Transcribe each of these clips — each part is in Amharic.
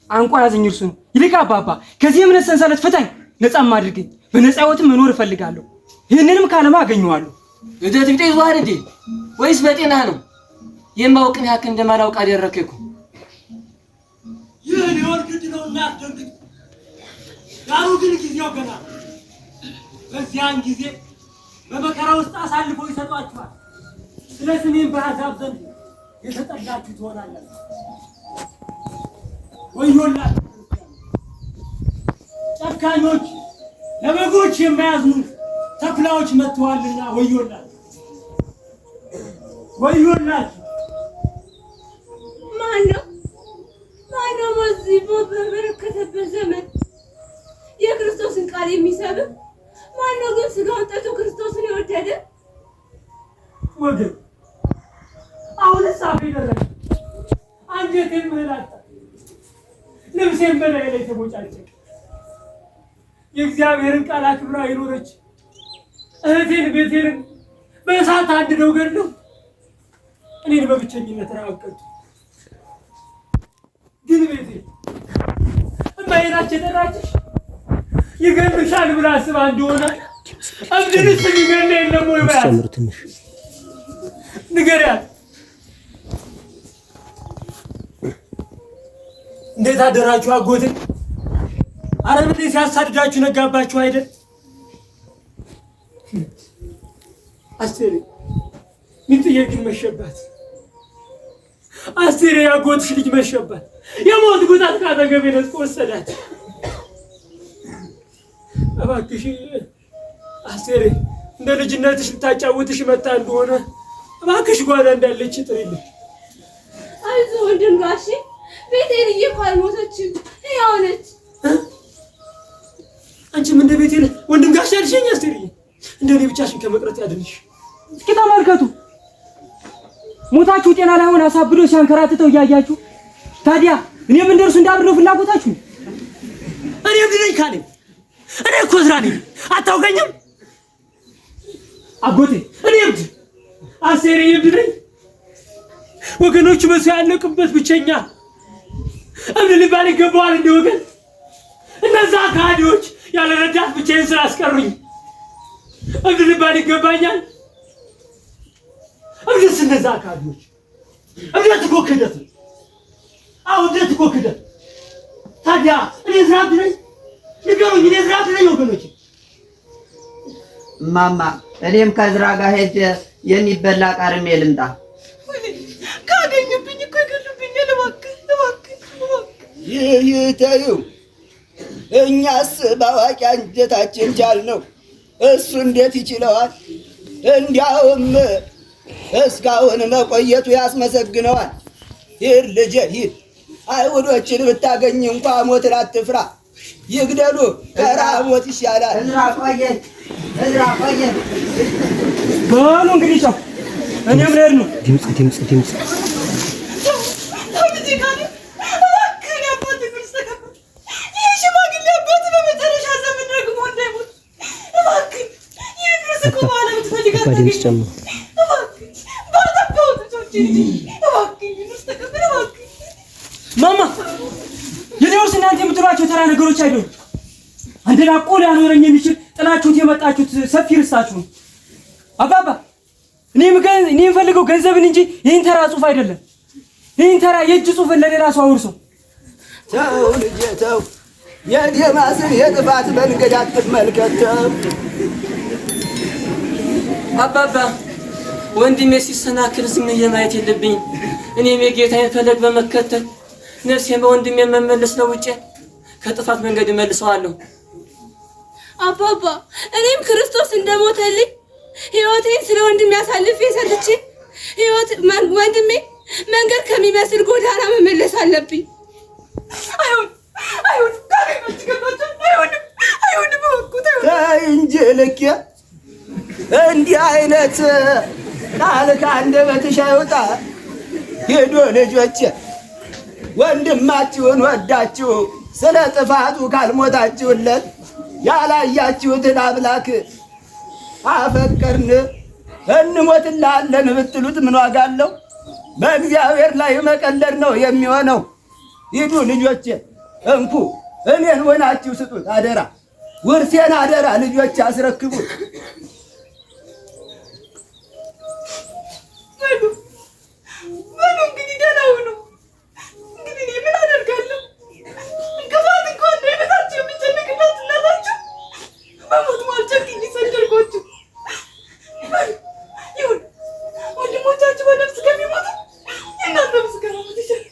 አንቋ ያዘኝ እርሱ ነው። ይልቅ አባባ ከዚህ የእምነት ሰንሰለት ፍታኝ፣ ነፃም አድርገኝ። በነፃ ህይወትም መኖር እፈልጋለሁ። ይህንንም ካለማ አገኘዋለሁ። እደት ግዴ ይዟል እንዴ ወይስ በጤና ነው? የማውቅን ያክል እንደማላውቅ አደረከኩ። ይህን ይወርድ ነውና አትደንግጥ። ዳሩ ግን ጊዜው ገና። በዚያን ጊዜ በመከራ ውስጥ አሳልፈው ይሰጧችኋል። ስለ ስሜም በአሕዛብ ዘንድ የተጠላችሁ ትሆናላችሁ። ወዮላችሁ ጨካኞች፣ ለበጎች የማያዝኑ ተኩላዎች መጥተዋልና ወዮላችሁ፣ ወዮላችሁ። ማነው በዚህ ሞት በበረከተበት ዘመን የክርስቶስን ቃል የሚሰብክ? ማነው ግን ስጋውን ጠጥቶ ክርስቶስን የወደደ? ወገን አሁን ሳፌ ደረሰ። አንጀቴን ምህላታ ልብሴን በላይ ላይ ተቦጫጨቀ። የእግዚአብሔርን ቃል አክብራ የኖረች እህቴን ቤቴን በእሳት አንድደው ገድለው እኔን በብቸኝነት ራቀቱ። ግን ቤቴ እማዬናችን ጠራችሽ ይገድልሻል ብላ አስባ እንደሆነ እብድንስ የሚገድል የለም ወይ በያት ንገሪያት። እንዴት አደራችሁ አጎቴ? አረብ እንዴት ሲያሳድዳችሁ ነጋባችሁ አይደል? አስቴር ሚጥዬ ግን መሸባት። አስቴር ያጎትሽ ልጅ መሸባት። የሞት ጉዳት ካጠገቤ ነጥቆ ወሰዳት። እባክሽ አስቴር እንደ ልጅነትሽ ልታጫውትሽ መጣ እንደሆነ እባክሽ ጓዳ እንዳለች ጥሪልኝ። አይዞህ ወንድም ጋሼ፣ ቤቴን እኮ አልሞተችም፣ ሕያው ነች። አንቺም እንደ ቤቴን ወንድም ጋሼ አልሽኝ አስቴር። እንደኔ ብቻሽን ከመቅረት ያድንሽ። እስኪ ተመልከቱ፣ ሞታችሁ ጤና ላይ ሆነ አሳብዶ ሲያንከራትተው እያያችሁ ታዲያ እኔም እንደርሱ እንዳብረው ፍላጎታችሁ። እኔ እብድ ነኝ ካለ እኔ እኮ ዝራ ነኝ። አታውቀኝም አጎቴ? እኔ እብድ አስቴር እብድ ነኝ። ወገኖቹ በሱ ያለቁበት ብቸኛ እብድ ሊባል ይገባዋል እንደ ወገን። እነዛ ከሃዲዎች ያለ ረዳት ብቻዬን ስላስቀሩኝ እብድ ሊባል ይገባኛል? እብድስ እነዛ ከሃዲዎች እብደት እኮ ክህደት ነው። አዎ እብደት እኮ ክህደት። ታዲያ እኔ ዝራ እብድ ነኝ? ንገሩኝ፣ እኔ ዝራ እብድ ነኝ ወገኖች? እማማ እኔም ከዝራ ጋር ሄጄ የሚበላ ቃርሜ ልምጣ። ካገኙብኝ እኮ ይገሉብኛል። እባክህ እባክህ እባክህ። ይህ ተይው። እኛስ ባዋቂ አንጀታችን ቻልነው፣ እሱ እንዴት ይችለዋል? እንዲያውም እስካሁን መቆየቱ ያስመሰግነዋል። ሂድ ልጄ ሂድ። አይሁዶችን ብታገኝ እንኳ ሞትን አትፍራ። ይግደሉ፣ ከረሃብ ሞት ይሻላል። እዝራ ቆየን፣ እዝራ ቆየን። በሉ እንግዲህ ቻው፣ እኔም ልሄድ ነው። ድምፅ ጨምሮ ማማ የኔውስ እናንተ የምትሏቸው ተራ ነገሮች አይደሉም። አንደና ቆዳ ሊያኖረኝ የሚችል ጥላችሁት የመጣችሁት ሰፊ ርስታችሁ ነው። አባባ እኔ የምፈልገው ገንዘብን እንጂ ይህን ተራ ጽሑፍ አይደለም። ይህን ተራ የእጅ ጽሑፍን ለሌላ ሰው አውርሰው። ተው ልጄ ተው። የዴማስን የጥፋት መንገድ አትመልከተው። አባባ ወንድሜ ሲሰናክል ዝም ማየት የለብኝም። እኔም የጌታዬን ፈለግ በመከተል ነፍሴን በወንድሜ መመለስ ነው ውጪ ከጥፋት መንገድ መልሰዋለሁ። አባባ እኔም ክርስቶስ እንደሞተልኝ ሕይወቴን ስለ ወንድሜ አሳልፌ ሰጥቼ ወንድሜ መንገድ ከሚመስል ጎዳና መመለስ አለብኝ። አይሁን ታሪክ ገባችሁ። አይሁን በወቁት ተይ እንጂ ልኬ እንዲህ አይነት ቃል ከአንደበትሽ አይወጣ። ሂዱ ልጆቼ፣ ወንድማችሁን ወዳችሁ ስለ ጥፋቱ ካልሞታችሁለት ያላያችሁትን አምላክ አፈቀርን እንሞትልሃለን ብትሉት ምን ዋጋ አለው? በእግዚአብሔር ላይ መቀለድ ነው የሚሆነው። ሂዱ ልጆቼ። እንኩ እኔን ሆናችሁ ስጡት አደራ፣ ውርሴን አደራ ልጆች አስረክቡት። እንግዲህ ደህና ሁኑ። እንግዲህ እኔ ምን አደርጋለሁ? እንቅፋት እንኳን በቤታችሁ የሚጨንቅላት እናታችሁ በሞት ማልጨክኝ ሰደርኳችሁ። ይሁን ወንድሞቻችሁ በነፍስ ከሚሞቱ የእናንተ ምስጋና ሞት ይችላል።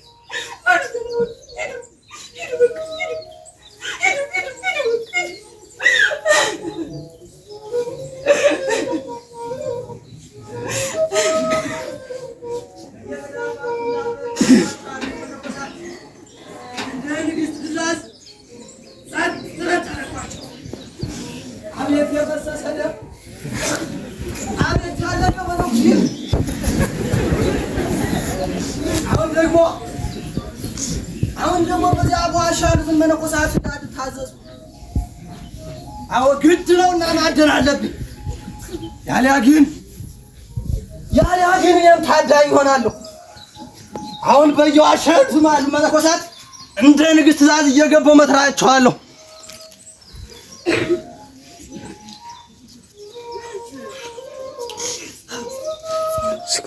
አሁን ደግሞ በዚያ በዋሻ ያሉትን መነኮሳት እንዳትታዘዙ። አዎ ግድ ነውና ማደር አለብኝ። ያሊያ ግን እኔም ታዳኝ እሆናለሁ። አሁን በየዋሻ ያሉትን መነኮሳት እንደ ንግሥት ትእዛዝ እየገባሁ መትራቸዋለሁ።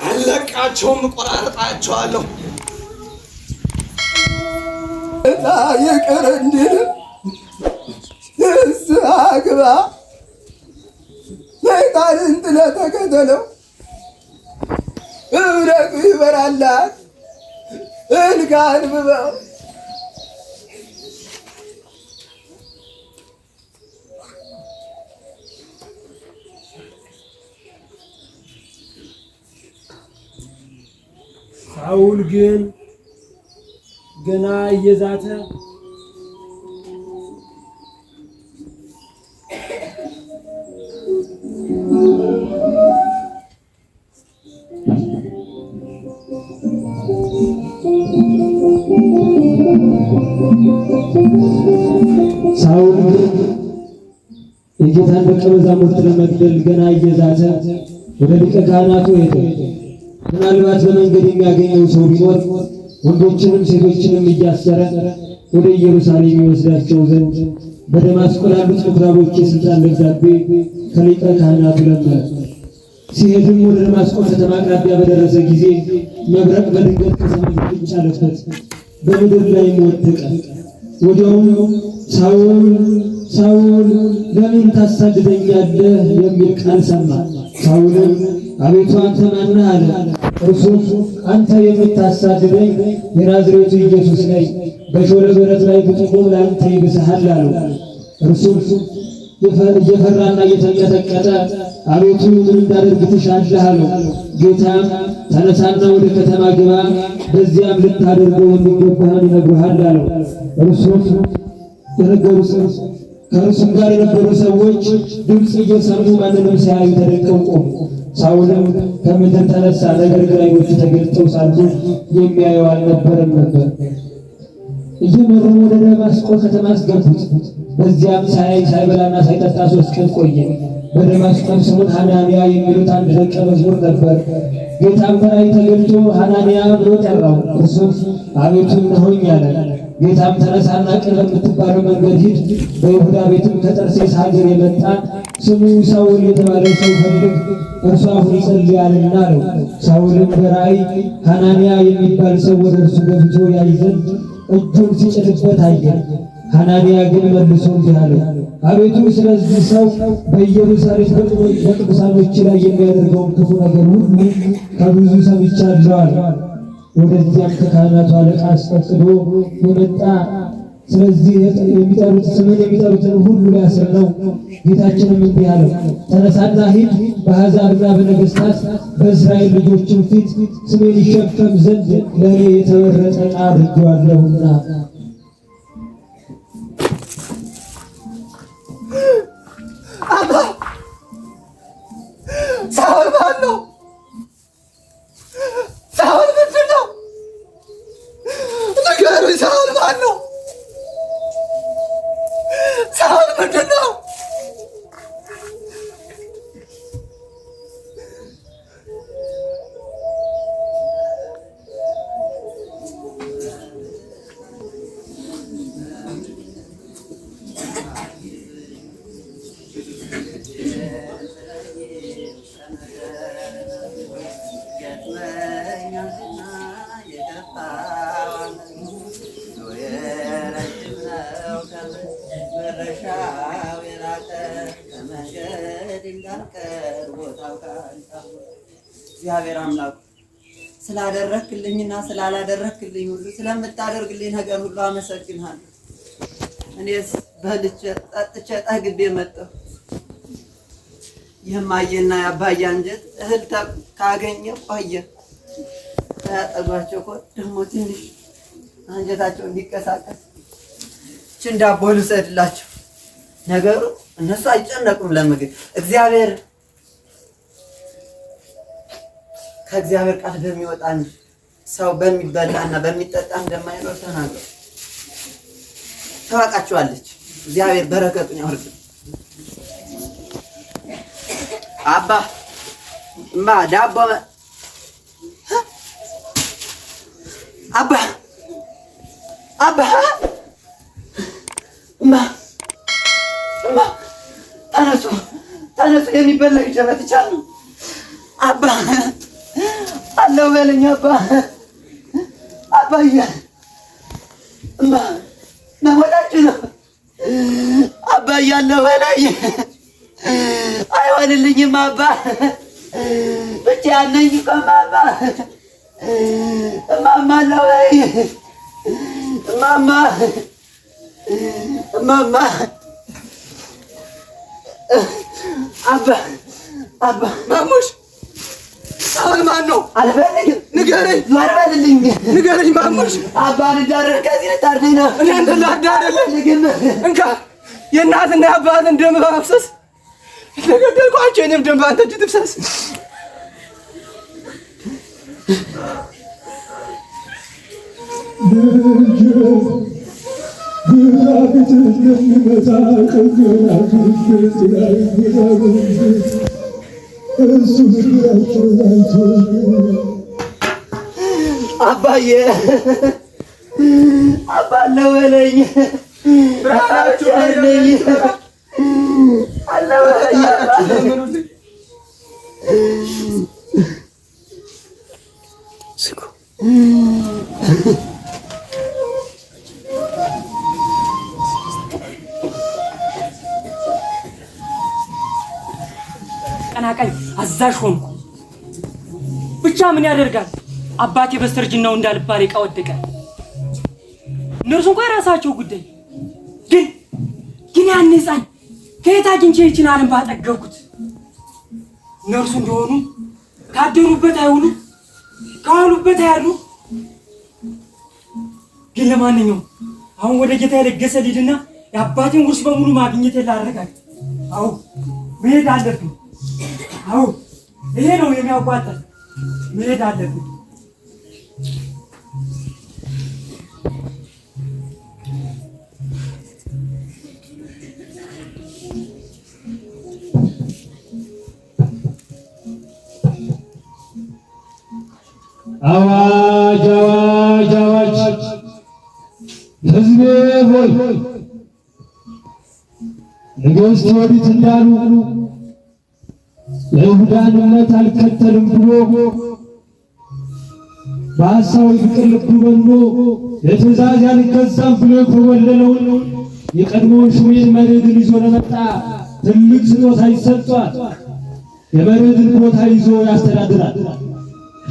አለቃቸውም እቆራርጣቸዋለሁ። እና ይቅር እንዲል ንስሐ ግባ፣ ሰይጣንን ጥለህ ተከተለው፣ እምነቱ ይበራልሃል። እንካ አንብበው። ሳውል ግን ገና እየዛተ ሳውል የጌታን ደቀ መዛሙርት ለመግደል ገና እየዛተ ወደ ሊቀ ካህናቱ ሄደ። ምናልባት በመንገድ የሚያገኘው ሰው ቢኖር ወንዶችንም ሴቶችንም እያሰረ ወደ ኢየሩሳሌም ይወስዳቸው ዘንድ በደማስቆ ላሉት ምኩራቦች የሥልጣን ደብዳቤ ከሊቀ ካህናቱ ለመነ። ሲሄድም ወደ ደማስቆ ከተማ አቅራቢያ በደረሰ ጊዜ መብረቅ በድንገት ከሰማይ ብቻ አለበት፣ በምድር ላይም ወደቀ። ወዲያውም ሳውል ሳውል ለምን ታሳድደኛለህ የሚል ቃል ሰማ። ሳውልም አቤቱ አንተ ማን ነህ አለ። እርሱም አንተ የምታሳድደኝ የናዝሬቱ ኢየሱስ ነኝ፣ በሾለ በረት ላይ ብትቆም ለአንተ ይብስሃል አለው። እርሱም እየፈራና እየተንቀጠቀጠ አቤቱ ምን እንዳደርግ ትሻለህ አለው። ጌታም ተነሳና ወደ ከተማ ግባ፣ በዚያም ልታደርገው የሚገባህን ይነግሩሃል አለው። እርሱም ከእርሱም ጋር የነበሩ ሰዎች ድምፅ እየሰሙ ማንንም ሳያዩ ተደንቀው ቆሙ። ሳውልም ከምድር ተነሳ፣ ነገር ግን ዓይኖቹ ተገልጠው ሳሉ የሚያየው አልነበረም ነበር። እየመሩ ወደ ደማስቆ ከተማ አስገቡት። በዚያም ሳይበላና ሳይጠጣ 3 ቀን ቆየ። በደማስቆም ስሙን ሐናንያ የሚሉት አንድ ደቀ መዝሙር ነበር። ጌታም በራእይ ተገልጦ ሐናንያ ብሎ ጠራው። እርሱም አቤቱ እነሆኝ አለ። ጌታም ተነሳና ቅርብ የምትባለው መንገድ ሂድ፣ በይሁዳ ቤትም ከጠርሴስ ሀገር የመጣ ስሙ ሳውል የተባለ ሰው ፈልግ፣ እርሱ አሁን ይጸልያልና አለው። ሳውልም በራእይ ሐናንያ የሚባል ሰው ወደ እርሱ ገብቶ ያይ ዘንድ እጁን ሲጭንበት አየ። ሐናንያ ግን መልሶ እንዲህ አለው፣ አቤቱ ስለዚህ ሰው በኢየሩሳሌም በቅዱሳኖች ላይ የሚያደርገውን ክፉ ነገር ሁሉ ከብዙ ሰምቻለሁ አለ። ወደዚያም ከካህናቱ አለቃ አስፈቅዶ የመጣ ስለዚህ ስምን የሚጠሩትን ሁሉ ሊያስር ነው። ጌታችንም እንዲህ አለው፣ ተነሳና ሂድ፣ በአሕዛብና በነገሥታት በእስራኤል ልጆችም ፊት ስሜን ይሸከም ዘንድ ለእኔ የተመረጠ ዕቃ አድርጌዋለሁና። ሳውል ማን ነው? ሳውል ምንድን ነው? ንገሩኝ። ሳውል ማን ነው? ሳውል ምንድን ነው? እግዚአብሔር አምላክ ስላደረክልኝና ስላላደረክልኝ ሁሉ ስለምታደርግልኝ ነገር ሁሉ አመሰግናለሁ። እኔስ በልቼ ጠጥቼ ጠግቤ መጣሁ። የማየና የአባዬ አንጀት እህል ካገኘ ቆየ። ያጠጓቸው እኮ ደግሞ ትንሽ አንጀታቸው እንዲቀሳቀስ ይህችን ዳቦ ልውሰድላቸው። ነገሩ እነሱ አይጨነቁም ለምግብ። እግዚአብሔር ከእግዚአብሔር ቃል በሚወጣን ሰው በሚበላና በሚጠጣ እንደማይኖር ተናገሩ። ታውቃቸዋለች። እግዚአብሔር በረከቱን ያወርድ። አባ እማ ዳቦ አባ አባ እማ ተነሱ ተነሱ፣ የሚበላ ይጨበት ይቻል አባ አለው በለኝ አባ አባዬ እማ መሞታችሁ ነው አባዬ አለው በለኝ። አይሆንልኝም አባ ብቻዬን ነኝ እኮ አባ እማማ አለው በለኝ እማማ እማማ አባ አባ ማሙሽ አሁን ማን ነው? አልፈልግም። ንገረኝ፣ አልፈልግም። ንገረኝ ማሙሽ። አባ ልዳረር ከዚህ ልታርደኝ ነው። እኔ አንተን ላርዳ አይደለም። እንካ የእናትና የአባትን ደም በማፍሰስ ለገደልኳቸው የእኔም ደም በአንተ እጅ ትፍሰስ። አባዬ አባ አለው በለኝ ብርሃናችሁ አለኝ አለው በለኝ ቀናቃኝ አዛዥ ሆንኩ። ብቻ ምን ያደርጋል አባቴ በስተርጅናው እንዳልባል ዕቃ ወደቀ። እነርሱ እንኳን የራሳቸው ጉዳይ። ግን ያን ሕፃን ከየት አግኝቼ ይችን ዓለም ባጠገብኩት። እነርሱ እንደሆኑ ካደሩበት አይውሉ ከዋሉበት አያሉ። ግን ለማንኛውም አሁን ወደ ጌታ የለገሰ ሊድና የአባቴን ውርስ በሙሉ ማግኘት ላረጋግጥ። አዎ መሄድ አለብኝ። አዎ ይሄ ነው የሚያዋጣኝ። መሄድ አለብኝ። አዋጅ አዋጅ አዋጅ! ሕዝቤ ሆይ ንግሥት ወዲት እንዳሉ የይሁዳን እምነት አልከተልም ብሎ በሐሳዊ ፍቅር ልቡ በኖ ለትእዛዝ ያልገዛም ብሎ የኮበለለውን የቀድሞውን ሹሜን መሬድን ይዞ ለመጣ ትልቅ ስጦታ ይሰጧል። የመሬድን ቦታ ይዞ ያስተዳድራል።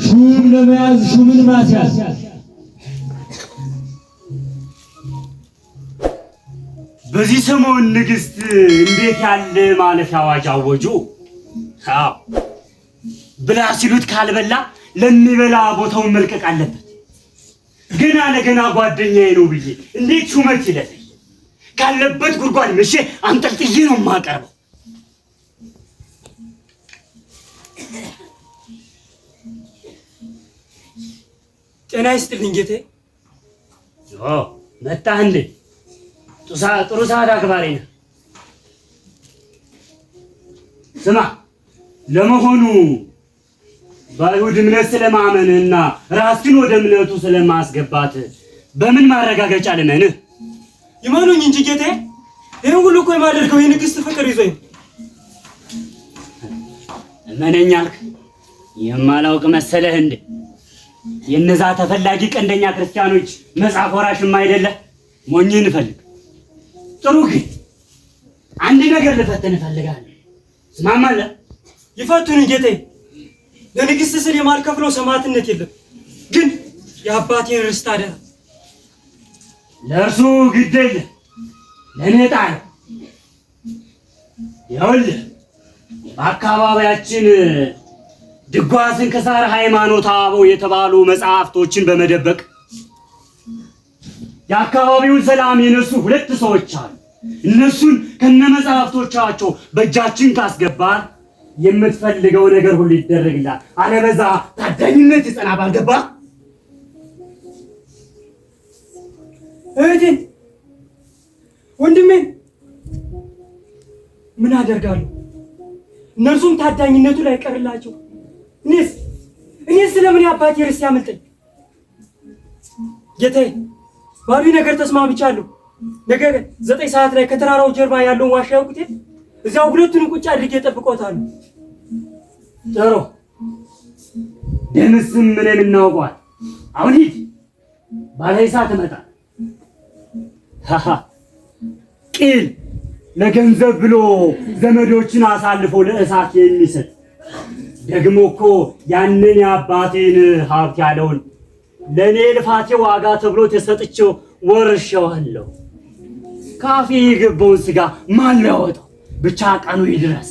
ሹም ለመያዝ ሹምን ማስያዝ። በዚህ ሰሞን ንግሥት እንዴት ያለ ማለፊያ አዋጅ አወጁ! አዎ ብላ ሲሉት ካልበላ ለሚበላ ቦታውን መልቀቅ አለበት። ገና ለገና ጓደኛዬ ነው ብዬ እንዴት ሹመት ይለኝ! ካለበት ጉድጓድ መቼ አንጠልጥዬ ነው የማቀርበው። ጤና ይስጥልኝ ጌታዬ። መጣህ እንዴ? ጥሩ ሰዓት አክባሪ ነህ። ስማ፣ ለመሆኑ በአይሁድ እምነት ስለማመንህና ራስህን ወደ እምነቱ ስለማስገባት በምን ማረጋገጫ ልመንህ? ይመኑኝ እንጂ ጌታዬ፣ ይህን ሁሉ እኮ የማደርገው የንግሥት ፍቅር ይዞኝ። እመነኝ አልክ? የማላውቅ መሰለህ እንዴ? የነዛ ተፈላጊ ቀንደኛ ክርስቲያኖች መጽሐፍ ወራሽም አይደለ? ሞኝን ፈልግ። ጥሩ፣ ግን አንድ ነገር ልፈትን እፈልጋለሁ። ትስማማለህ? ይፈቱን ጌታዬ። ለንግስት ስል የማልከፍለው ሰማዕትነት የለም። ግን የአባቴን ርስት አደራ ለእርሱ ግድ የለም ለእኔ ጣል። ይኸውልህ በአካባቢያችን ድጓ፣ ስንክሳር፣ ሃይማኖተ አበው የተባሉ መጽሐፍቶችን በመደበቅ የአካባቢውን ሰላም የነሱ 2 ሰዎች አሉ። እነሱን ከነመጽሐፍቶቻቸው በእጃችን ካስገባን የምትፈልገው ነገር ሁሉ ይደረግልሃል። አለበዛ ታዳኝነት ይጸናባል። ገባ? እህቴን ወንድሜን ምን አደርጋለሁ? እነርሱም ታዳኝነቱ ላይ ቀርላቸው። እኔስ ስለምን አባቴ ርስት ያመልጠኝ? ጌታዬ ባሉኝ ነገር ተስማምቻለሁ። ነገር 9 ሰዓት ላይ ከተራራው ጀርባ ያለውን ዋሻ ያውቁት እዚያው 2ቱን ቁጭ አድርጌ ጠብቆታለሁ። ጥሩ ደምስም ምንም እናውቀዋል። አሁን ሂድ፣ ባለይሳ ትመጣ። ቂል ለገንዘብ ብሎ ዘመዶችን አሳልፎ ለእሳት የሚሰጥ ደግሞ እኮ ያንን የአባቴን ሀብት ያለውን ለኔ ልፋቴ ዋጋ ተብሎ ተሰጥቼው ወርሼዋለሁ። ካፌ የገባውን ስጋ ማን ሊያወጣው? ብቻ ቀኑ ይድረስ።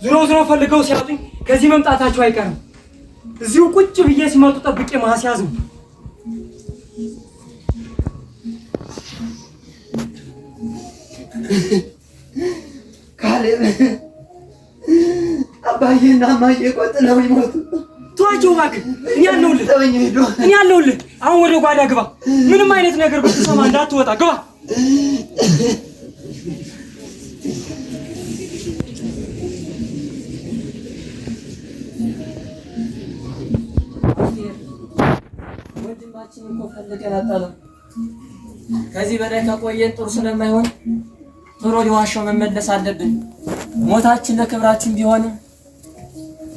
ዞሮ ፈልገው ሲያጡኝ ከዚህ መምጣታቸው አይቀርም። እዚሁ ቁጭ ብዬ ሲመጡ ጠብቄ ማስያዝ ነው። ካሌብ አባዬና እማዬ እኮ ጥለውኝ ሞቱ። ተዋቸው እባክህ፣ እኔ አለሁልህ። አሁን ወደ ጓዳ ግባ። ምንም አይነት ነገር ብትሰማ እንዳትወጣ ግባ። ወንድማችን እኮ ፈልገን አጣነው። ከዚህ በላይ ከቆየን ጥሩ ስለማይሆን ቶሎ ሊዋሻው መመለስ አለብን። ሞታችን ለክብራችን ቢሆንም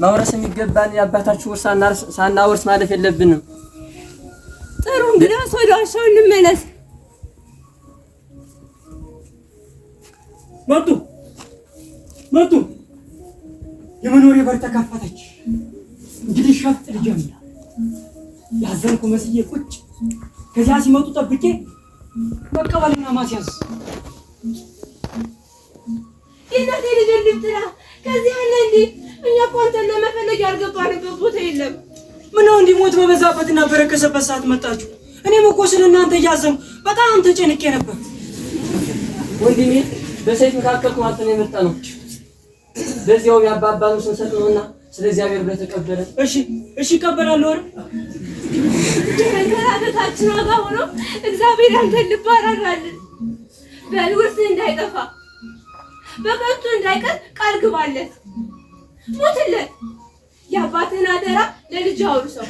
መውረስ የሚገባን የአባታችን ውርስ ሳናወርስ ማለፍ የለብንም። ጥሩ እንግዲያውስ ወደ ዋሻው እንመለስ። መጡ። የመኖሪያ በር ተከፈተች። እንግዲህ ሸፍጥ ልጀምር። ያዘንኩ መስዬ ቁጭ፣ ከዚያ ሲመጡ ጠብቄ መቀበልና ማስያዝ። የእናቴ ልጅ እንድትላ ከዚህ አለ እንዴ? እኛ እኮ አንተን ለመፈለግ ያልገባንበት ቦታ የለም። ምነው እንዲሞት በበዛበትና በረከሰበት ሰዓት መጣችሁ? እኔም እኮ ስለ እናንተ እያዘንኩ በጣም ተጨንቄ ነበር። ወንድሜ በሰይፍ መካከል ቁማጥን የመጣ ነው። በዚያው ያባባኑ ስንሰጥ ነውና ስለ እግዚአብሔር ብለህ ተቀበለ። እሺ እቀበላለሁ። አይደል ከራታችን ዋጋ ሆኖ እግዚአብሔር አንተን ልብ አራራልን። በልውርስ እንዳይጠፋ በከንቱ እንዳይቀር ቃል ግባለት። ሞትለት። የአባትህን አደራ ለልጅ አውርሰው።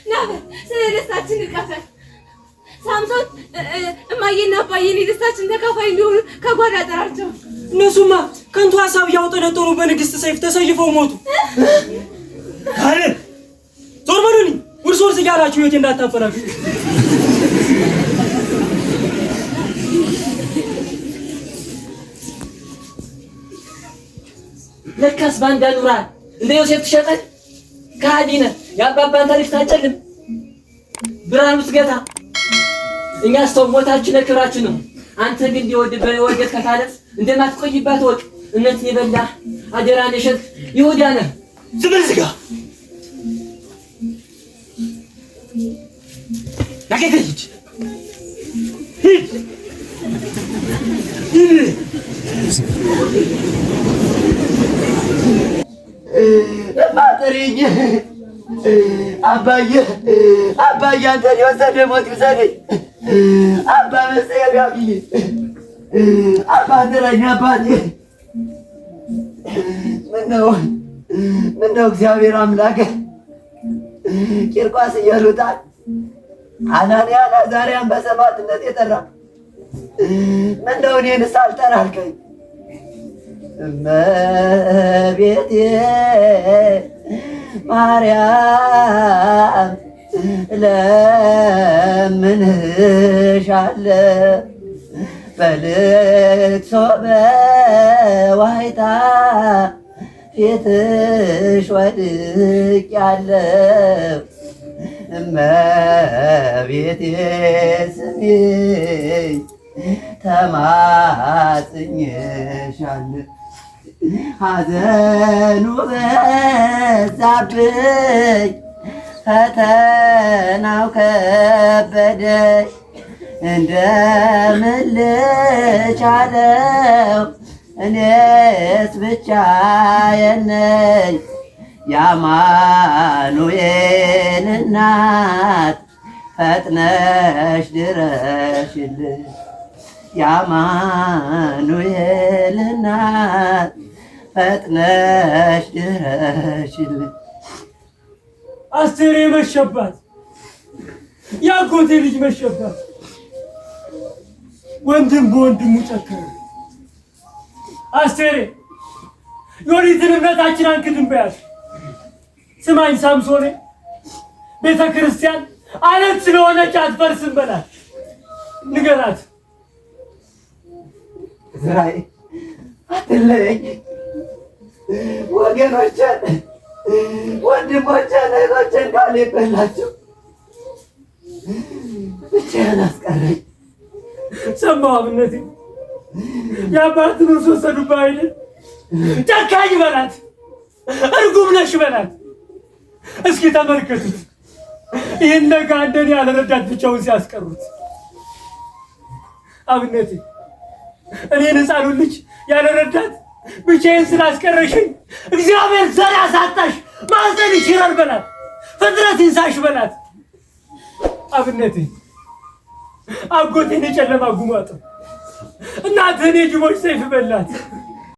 ናበል ስለ ደስታችን እንቀፈል። ሳምሶን እማዬና አባዬን የደስታችን ተካፋይ እንዲሆኑ ከጓዳ ጠራቸው። እነሱማ ከንቱ ሀሳብ እያውጠነጠኑ በንግስት ሰይፍ ተሰይፈው ሞቱ። ካሌብ ዞር በሉልኝ። ውርስ እያላችሁ ህይወቴ እንዳታፈላችሁ። ለካስ ባንዳ ኑራል። እንደ ዮሴፍ ትሸጠን ከሃዲ ነህ። የአባባን ታሪክ ታጨልም፣ ብርሃኑ ትገታ። እኛስ ተው ሞታችን ለክብራችን ነው። አንተ ግን የወደድክ ከካለት እንደማትቆይባት ወቅ። እምነትን የበላ አደራን የሸጥክ ይሁዳ ነህ። ዝም በል ዝጋ። ናቄት ልጅ ሂድ ማጥሪኝ አባዬ አንተን የወሰደ ሞት ይውሰደኝ። አባ መሰየጋቢ አባ ጥረኝ አባቴ። ምነው እግዚአብሔር አምላክ ቂርቆስ ኢየሉጣን አናንያን አዛርያን በሰማዕትነት የጠራ ምነው እኔንስ አልጠራ አልከኝ? እመቤቴ ማርያም ለምንሻለሁ በልቅሶ በዋይታ ፊትሽ ወድቄአለሁ እመቤቴ ስሚኝ ተማጽኜሻለሁ። ሐዘኑ በዛብኝ ፈተናው ከበደኝ እንደምን ልቻለው እኔስ ብቻዬን ነኝ የአማኑኤል እናት ፈጥነሽ ድረሽልኝ የአማኑኤል እናት ፈጥነሽ ድረሽልኝ። አስቴሬ መሸባት፣ የአጎቴ ልጅ መሸባት። ወንድም በወንድሙ ጨከረ። አስቴሬ የኦሪትን እምነታችን አንክድም በያት። ስማኝ ሳምሶኔ፣ ቤተ ክርስቲያን አለት ስለሆነች አትፈርስም በላት፣ ንገራት። ዝራይ አትለየኝ፣ ወገኖቼን ወንድሞቼን እህቶቼን ካልበላቸው ብቻዬን አስቀረኝ። ሰማሁ አብነቴ፣ የአባትን ውርስ ወሰዱብህ አይደል? ጨካኝ በላት፣ እርጉም ነሽ በላት። እስኪ ተመልከቱት ይህን ነጋ እንደኔ ያለረዳት ብቻውን ሲያስቀሩት። አብነቴ፣ እኔን ሕፃኑን ልጅ ያለረዳት ብቻዬን ስላስቀረሽኝ እግዚአብሔር ዘር ያሳጣሽ፣ ማኅፀንሽ ይረር በላት፣ ፍጥረት ይንሳሽ በላት። አብነቴ፣ አጎቴን የጨለማ ጉማጥ እናትህን የጅቦች ሰይፍ በላት።